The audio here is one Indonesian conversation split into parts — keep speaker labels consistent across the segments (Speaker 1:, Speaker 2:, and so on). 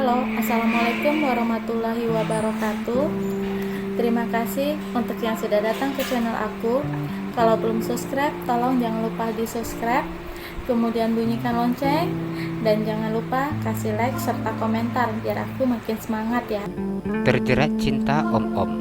Speaker 1: Halo, Assalamualaikum warahmatullahi wabarakatuh. Terima kasih untuk yang sudah datang ke channel aku. Kalau belum subscribe, tolong jangan lupa di subscribe, kemudian bunyikan lonceng, dan jangan lupa kasih like serta komentar biar aku makin semangat ya.
Speaker 2: Terjerat Cinta Om-Om,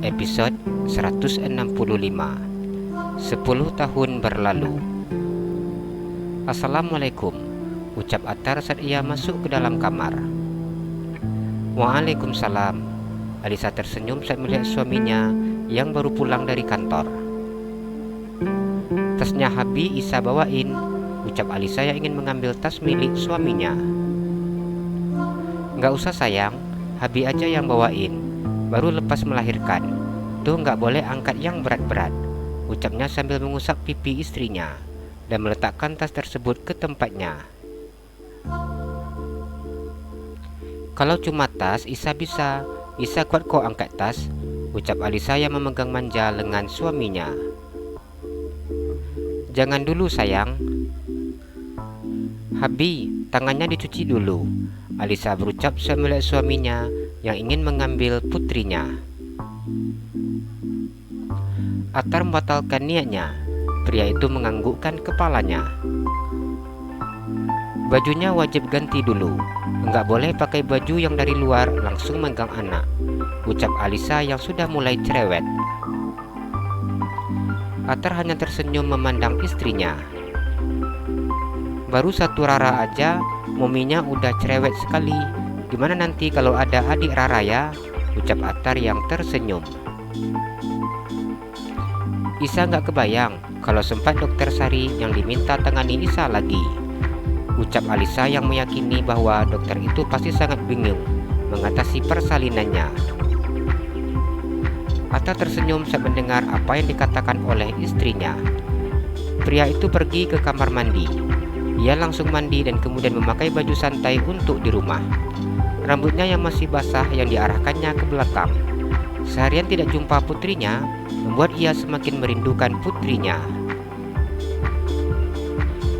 Speaker 2: episode 165, 10 tahun berlalu. Assalamualaikum, ucap Atar saat ia masuk ke dalam kamar. Waalaikumsalam. Alisa tersenyum saat melihat suaminya yang baru pulang dari kantor. Tasnya Habi Isa bawain, ucap Alisa yang ingin mengambil tas milik suaminya. Nggak usah sayang, Habi aja yang bawain, baru lepas melahirkan. Tuh nggak boleh angkat yang berat-berat, ucapnya sambil mengusap pipi istrinya dan meletakkan tas tersebut ke tempatnya. Kalau cuma tas, Isa bisa. Isa kuat kok angkat tas, ucap Alisa yang memegang manja lengan suaminya. Jangan dulu sayang. Habi, tangannya dicuci dulu, Alisa berucap saat melihat suaminya yang ingin mengambil putrinya. Atar membatalkan niatnya. Pria itu menganggukkan kepalanya. Bajunya wajib ganti dulu. Enggak boleh pakai baju yang dari luar langsung megang anak, ucap Alisa yang sudah mulai cerewet. Atar hanya tersenyum memandang istrinya. Baru satu Rara aja, mominya udah cerewet sekali. Gimana nanti kalau ada adik Rara ya? Ucap Atar yang tersenyum. Isa nggak kebayang kalau sempat dokter Sari yang diminta tangani Isa lagi, ucap Alisa yang meyakini bahwa dokter itu pasti sangat bingung mengatasi persalinannya. Atta tersenyum saat mendengar apa yang dikatakan oleh istrinya. Pria itu pergi ke kamar mandi. Ia langsung mandi dan kemudian memakai baju santai untuk di rumah. Rambutnya yang masih basah yang diarahkannya ke belakang. Seharian tidak jumpa putrinya membuat ia semakin merindukan putrinya.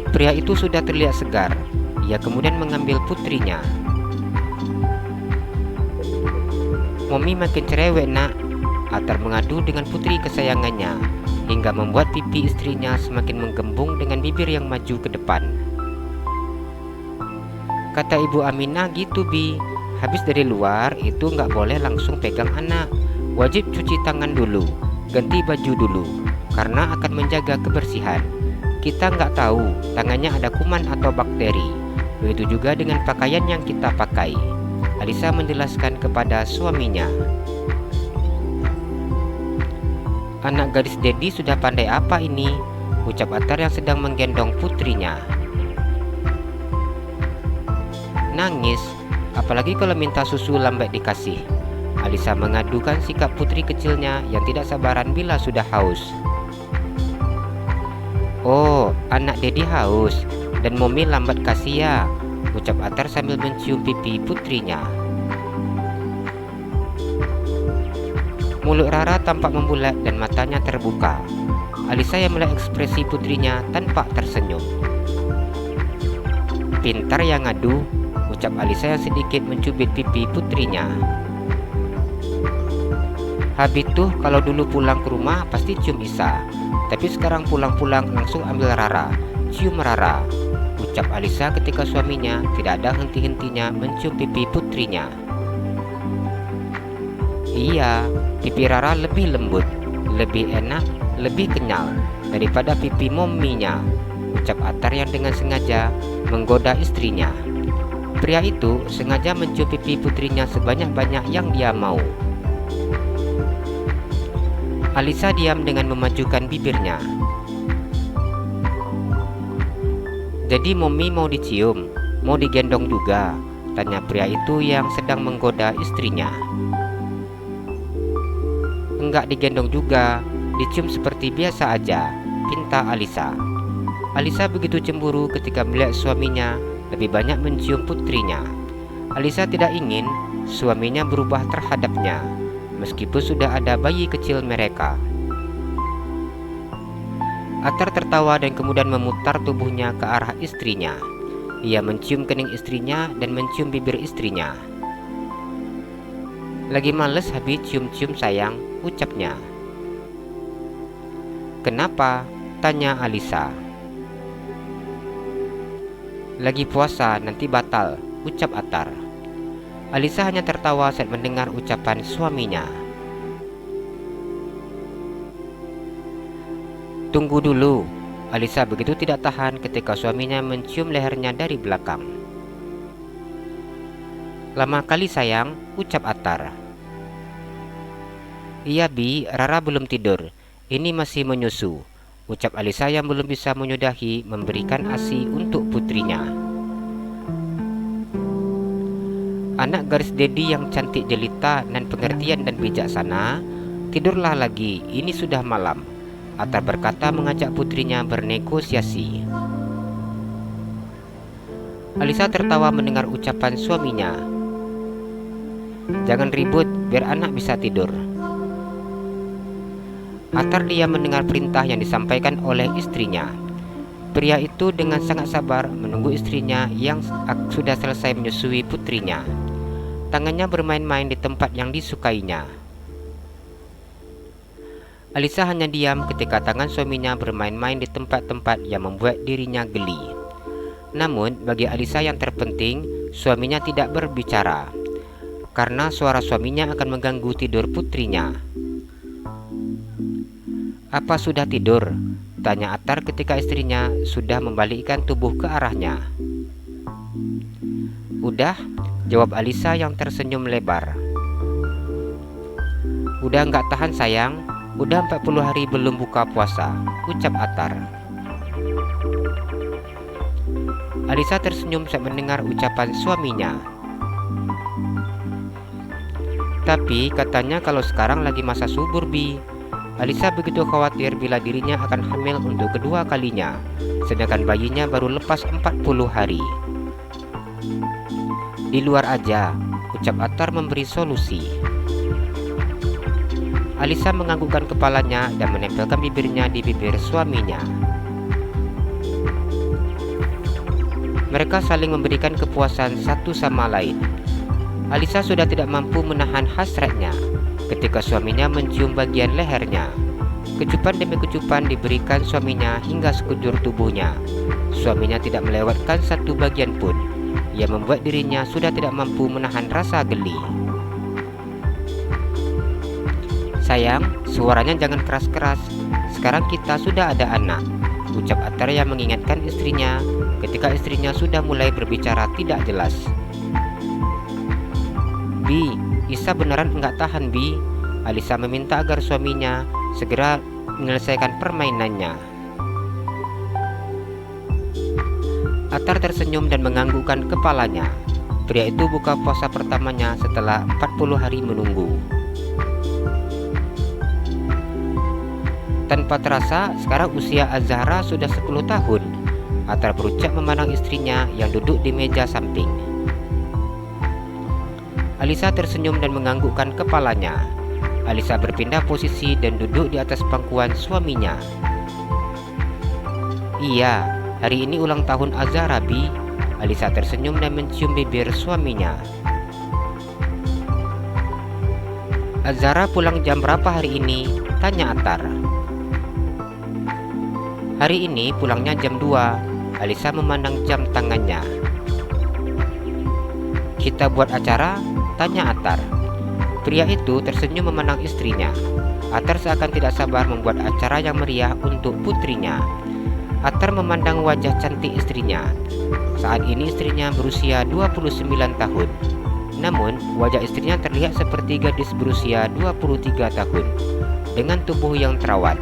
Speaker 2: Pria itu sudah terlihat segar. Ia kemudian mengambil putrinya. Momi makin cerewet nak, Atar mengadu dengan putri kesayangannya, hingga membuat pipi istrinya semakin menggembung dengan bibir yang maju ke depan. Kata Ibu Aminah gitu Bi, habis dari luar itu nggak boleh langsung pegang anak, wajib cuci tangan dulu, ganti baju dulu, karena akan menjaga kebersihan. Kita nggak tahu tangannya ada kuman atau bakteri. Begitu juga dengan pakaian yang kita pakai, Alisa menjelaskan kepada suaminya. Anak gadis Dedi sudah pandai apa ini? Ucap Atar yang sedang menggendong putrinya. Nangis, apalagi kalau minta susu lambat dikasih. Alisa mengadukan sikap putri kecilnya yang tidak sabaran bila sudah haus. Oh, anak Dedi haus dan Momi lambat kasih ya, ucap Atar sambil mencium pipi putrinya. Mulut Rara tampak membulat dan matanya terbuka. Alisa yang melihat ekspresi putrinya tanpa tersenyum. Pintar yang ngadu, ucap Alisa yang sedikit mencubit pipi putrinya. Habis tuh kalau dulu pulang ke rumah pasti cium Isa, tapi sekarang pulang-pulang langsung ambil Rara, cium Rara, ucap Alisa ketika suaminya tidak ada henti-hentinya mencium pipi putrinya. Iya, pipi Rara lebih lembut, lebih enak, lebih kenyal daripada pipi mominya, ucap Atar yang dengan sengaja menggoda istrinya. Pria itu sengaja mencium pipi putrinya sebanyak-banyak yang dia mau. Alisa diam dengan memajukan bibirnya. Jadi Momi mau dicium, mau digendong juga? Tanya pria itu yang sedang menggoda istrinya. Enggak digendong juga, dicium seperti biasa aja, pinta Alisa. Alisa begitu cemburu ketika melihat suaminya lebih banyak mencium putrinya. Alisa tidak ingin suaminya berubah terhadapnya, meskipun sudah ada bayi kecil mereka. Atar tertawa dan kemudian memutar tubuhnya ke arah istrinya. Ia mencium kening istrinya dan mencium bibir istrinya. Lagi males habis cium-cium sayang, ucapnya. Kenapa? Tanya Alisa. Lagi puasa, nanti batal, ucap Attar. Alisa hanya tertawa saat mendengar ucapan suaminya. Tunggu dulu, Alisa begitu tidak tahan ketika suaminya mencium lehernya dari belakang. Lama kali sayang, ucap Attar. Iya Bi, Rara belum tidur, ini masih menyusu, ucap Alisa yang belum bisa menyudahi memberikan ASI untuk putrinya. Anak garis dedi yang cantik jelita dan pengertian dan bijaksana, tidurlah lagi, ini sudah malam, Attar berkata mengajak putrinya bernegosiasi. Alisa tertawa mendengar ucapan suaminya. Jangan ribut, biar anak bisa tidur. Attar diam mendengar perintah yang disampaikan oleh istrinya. Pria itu dengan sangat sabar menunggu istrinya yang sudah selesai menyusui putrinya. Tangannya bermain-main di tempat yang disukainya. Alisa hanya diam ketika tangan suaminya bermain-main di tempat-tempat yang membuat dirinya geli. Namun bagi Alisa yang terpenting, suaminya tidak berbicara, karena suara suaminya akan mengganggu tidur putrinya. Apa sudah tidur? Tanya Attar ketika istrinya sudah membalikkan tubuh ke arahnya. Udah, jawab Alisa yang tersenyum lebar. Udah nggak tahan sayang, udah 40 hari belum buka puasa, ucap Attar. Alisa tersenyum saat mendengar ucapan suaminya. Tapi katanya kalau sekarang lagi masa subur Bi. Alisa begitu khawatir bila dirinya akan hamil untuk kedua kalinya, sedangkan bayinya baru lepas 40 hari. Di luar aja, ucap Attar memberi solusi. Alisa menganggukkan kepalanya dan menempelkan bibirnya di bibir suaminya. Mereka saling memberikan kepuasan satu sama lain. Alisa sudah tidak mampu menahan hasratnya ketika suaminya mencium bagian lehernya. Kecupan demi kecupan diberikan suaminya hingga sekujur tubuhnya. Suaminya tidak melewatkan satu bagian pun, yang membuat dirinya sudah tidak mampu menahan rasa geli. Sayang, suaranya jangan keras-keras. Sekarang kita sudah ada anak, ucap Attar yang mengingatkan istrinya ketika istrinya sudah mulai berbicara tidak jelas. Bi, Isa beneran enggak tahan Bi. Alisa meminta agar suaminya segera menyelesaikan permainannya. Attar tersenyum dan menganggukkan kepalanya. Pria itu buka puasa pertamanya setelah 40 hari menunggu. Tanpa terasa, sekarang usia Az-Zahra sudah 10 tahun. Attar berucap memandang istrinya yang duduk di meja samping. Alisa tersenyum dan menganggukkan kepalanya. Alisa berpindah posisi dan duduk di atas pangkuan suaminya. Iya, hari ini ulang tahun Az-Zahra Bi. Alisa tersenyum dan mencium bibir suaminya. Az-Zahra pulang jam berapa hari ini? Tanya Attar. Hari ini pulangnya jam 2. Alisa memandang jam tangannya. Kita buat acara? Tanya Attar. Pria itu tersenyum memandang istrinya. Attar seakan tidak sabar membuat acara yang meriah untuk putrinya. Attar memandang wajah cantik istrinya. Saat ini istrinya berusia 29 tahun. Namun wajah istrinya terlihat seperti gadis berusia 23 tahun dengan tubuh yang terawat.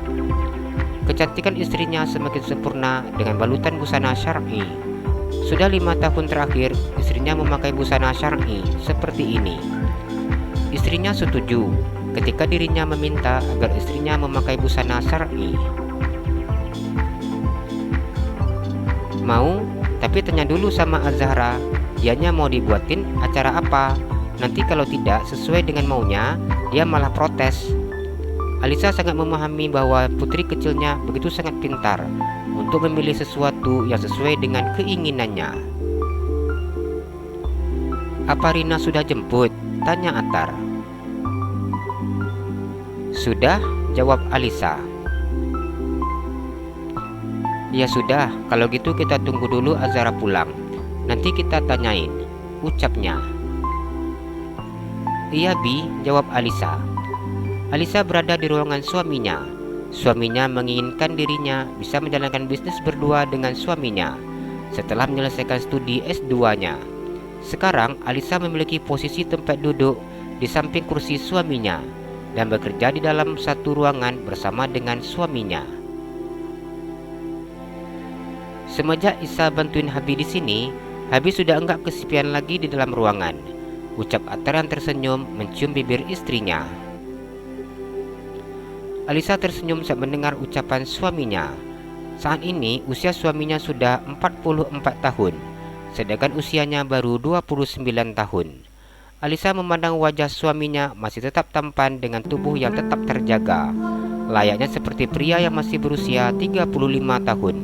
Speaker 2: Kecantikan istrinya semakin sempurna dengan balutan busana syar'i. Sudah 5 tahun terakhir istrinya memakai busana syar'i seperti ini. Istrinya setuju ketika dirinya meminta agar istrinya memakai busana syar'i. Mau, tapi tanya dulu sama Az-Zahra, dianya mau dibuatin acara apa. Nanti kalau tidak sesuai dengan maunya, dia malah protes. Alisa sangat memahami bahwa putri kecilnya begitu sangat pintar untuk memilih sesuatu yang sesuai dengan keinginannya. Apa Rina sudah jemput? Tanya Atar. Sudah, jawab Alisa. Ya sudah, kalau gitu kita tunggu dulu Azhara pulang. Nanti kita tanyain, ucapnya. Iya Bi, jawab Alisa. Alisa berada di ruangan suaminya. Suaminya menginginkan dirinya bisa menjalankan bisnis berdua dengan suaminya setelah menyelesaikan studi S2-nya. Sekarang Alisa memiliki posisi tempat duduk di samping kursi suaminya dan bekerja di dalam satu ruangan bersama dengan suaminya. Semenjak Isa bantuin Habi di sini, Habi sudah enggak kesepian lagi di dalam ruangan, ucap Atar yang tersenyum mencium bibir istrinya. Alisa tersenyum saat mendengar ucapan suaminya. Saat ini usia suaminya sudah 44 tahun, sedangkan usianya baru 29 tahun. Alisa memandang wajah suaminya masih tetap tampan dengan tubuh yang tetap terjaga, layaknya seperti pria yang masih berusia 35 tahun.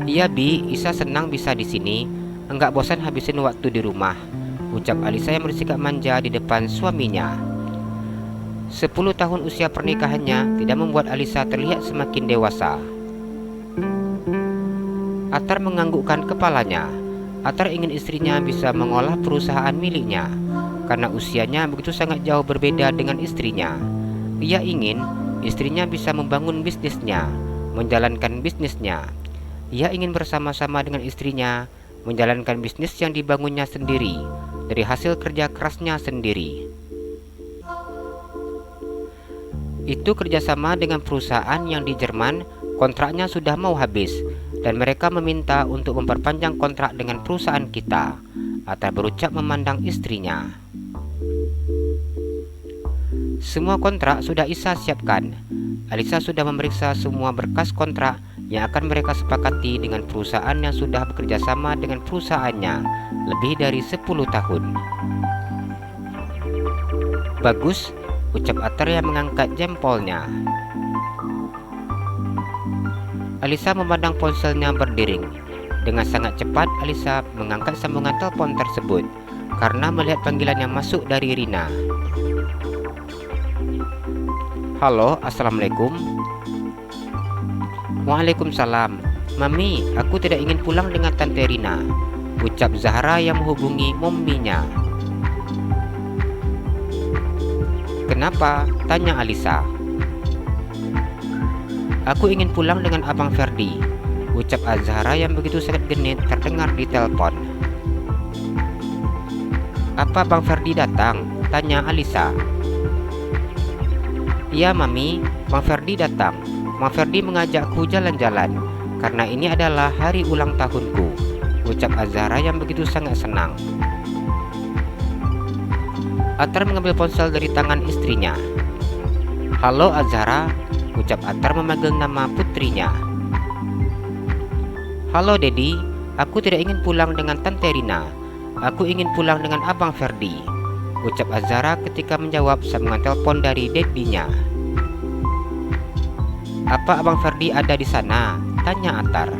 Speaker 2: Iya Bi, Isa senang bisa di sini, enggak bosan habisin waktu di rumah, ucap Alisa yang bersikap manja di depan suaminya. 10 tahun usia pernikahannya tidak membuat Alisa terlihat semakin dewasa. Atar menganggukkan kepalanya. Atar ingin istrinya bisa mengolah perusahaan miliknya karena usianya begitu sangat jauh berbeda dengan istrinya. Ia ingin istrinya bisa membangun bisnisnya, menjalankan bisnisnya. Ia ingin bersama-sama dengan istrinya menjalankan bisnis yang dibangunnya sendiri dari hasil kerja kerasnya sendiri. Itu kerjasama dengan perusahaan yang di Jerman, kontraknya sudah mau habis dan mereka meminta untuk memperpanjang kontrak dengan perusahaan kita. Atar berucap memandang istrinya. Semua kontrak sudah Isa siapkan. Alisa sudah memeriksa semua berkas kontrak yang akan mereka sepakati dengan perusahaan yang sudah bekerja sama dengan perusahaannya lebih dari 10 tahun. Bagus, ucap Atar yang mengangkat jempolnya. Alisa memandang ponselnya berdering. Dengan sangat cepat Alisa mengangkat sambungan telepon tersebut karena melihat panggilan yang masuk dari Rina. Halo, assalamualaikum. Waalaikumsalam. Mami, aku tidak ingin pulang dengan Tante Rina, ucap Zahra yang menghubungi momminya. Kenapa? Tanya Alisa. Aku ingin pulang dengan Abang Ferdi, ucap Azhara yang begitu sangat genit terdengar di telepon. Apa Bang Ferdi datang? Tanya Alisa. Iya Mami, Bang Ferdi datang. Bang Ferdi mengajakku jalan-jalan karena ini adalah hari ulang tahunku, ucap Azhara yang begitu sangat senang. Atar mengambil ponsel dari tangan istrinya. Halo Azhara, ucap Atar memanggil nama putrinya. Halo Dedi, aku tidak ingin pulang dengan Tante Rina. Aku ingin pulang dengan Abang Ferdi, ucap Azhara ketika menjawab sambungan telepon dari dedinya. Apa Abang Ferdi ada di sana? Tanya Atar.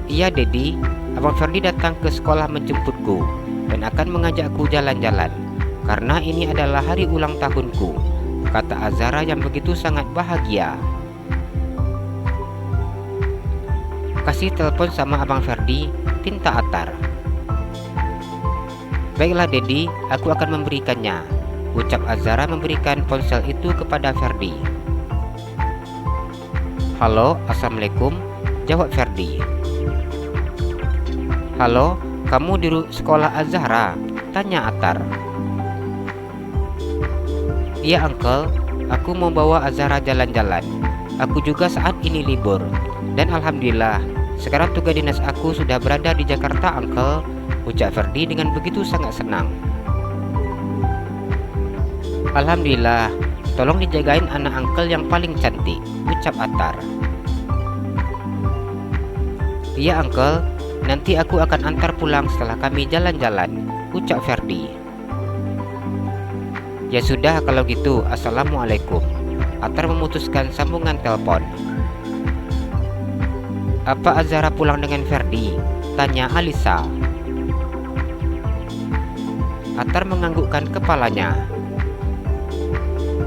Speaker 2: Iya Dedi, Abang Ferdi datang ke sekolah menjemputku dan akan mengajakku jalan-jalan karena ini adalah hari ulang tahunku, kata Azhara yang begitu sangat bahagia. Kasih telepon sama Abang Ferdi, pinta Atar. Baiklah Dedi, aku akan memberikannya, ucap Azhara memberikan ponsel itu kepada Ferdi. Halo, assalamualaikum, jawab Ferdi. Halo, kamu di sekolah Azhara? Tanya Atar. Iya Uncle, aku mau bawa Azhara jalan-jalan. Aku juga saat ini libur. Dan alhamdulillah, sekarang tugas dinas aku sudah berada di Jakarta Uncle, ucap Ferdi dengan begitu sangat senang. Alhamdulillah, tolong dijagain anak Uncle yang paling cantik, ucap Atar. Iya Uncle, nanti aku akan antar pulang setelah kami jalan-jalan, ucap Ferdi. Ya sudah kalau gitu, assalamualaikum. Atar memutuskan sambungan telepon. Apa Azhara pulang dengan Ferdi? Tanya Alisa. Atar menganggukkan kepalanya.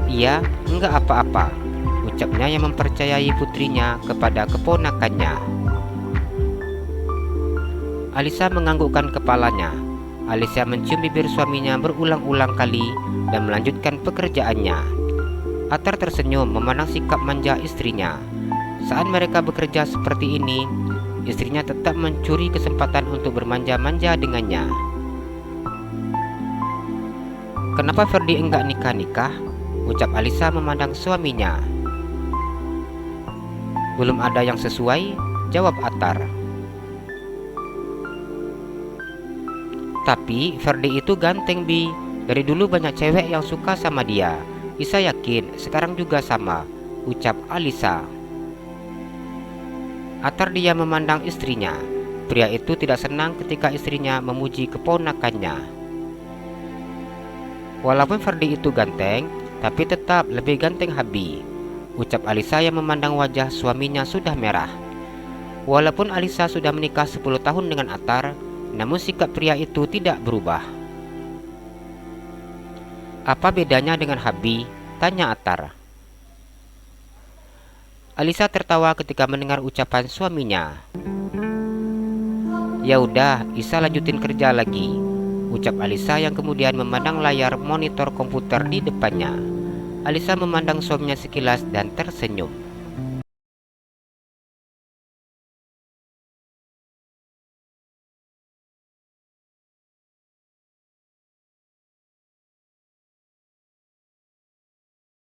Speaker 2: Iya, enggak apa-apa, ucapnya yang mempercayai putrinya kepada keponakannya. Alisa menganggukkan kepalanya. Alisa mencium bibir suaminya berulang-ulang kali dan melanjutkan pekerjaannya. Atar tersenyum memandang sikap manja istrinya. Saat mereka bekerja seperti ini, istrinya tetap mencuri kesempatan untuk bermanja-manja dengannya. Kenapa Ferdi enggak nikah-nikah? Ucap Alisa memandang suaminya. Belum ada yang sesuai, jawab Atar. Tapi Ferdi itu ganteng, Bi. Dari dulu banyak cewek yang suka sama dia. Isa yakin sekarang juga sama, ucap Alisa. Atar diam memandang istrinya. Pria itu tidak senang ketika istrinya memuji keponakannya. Walaupun Ferdi itu ganteng, tapi tetap lebih ganteng Habi, ucap Alisa yang memandang wajah suaminya sudah merah. Walaupun Alisa sudah menikah 10 tahun dengan Atar, namun sikap pria itu tidak berubah. Apa bedanya dengan Habi? Tanya Atar. Alisa tertawa ketika mendengar ucapan suaminya. Ya udah, Isa lanjutin kerja lagi, ucap Alisa yang kemudian memandang layar monitor komputer di depannya. Alisa memandang suaminya sekilas dan tersenyum.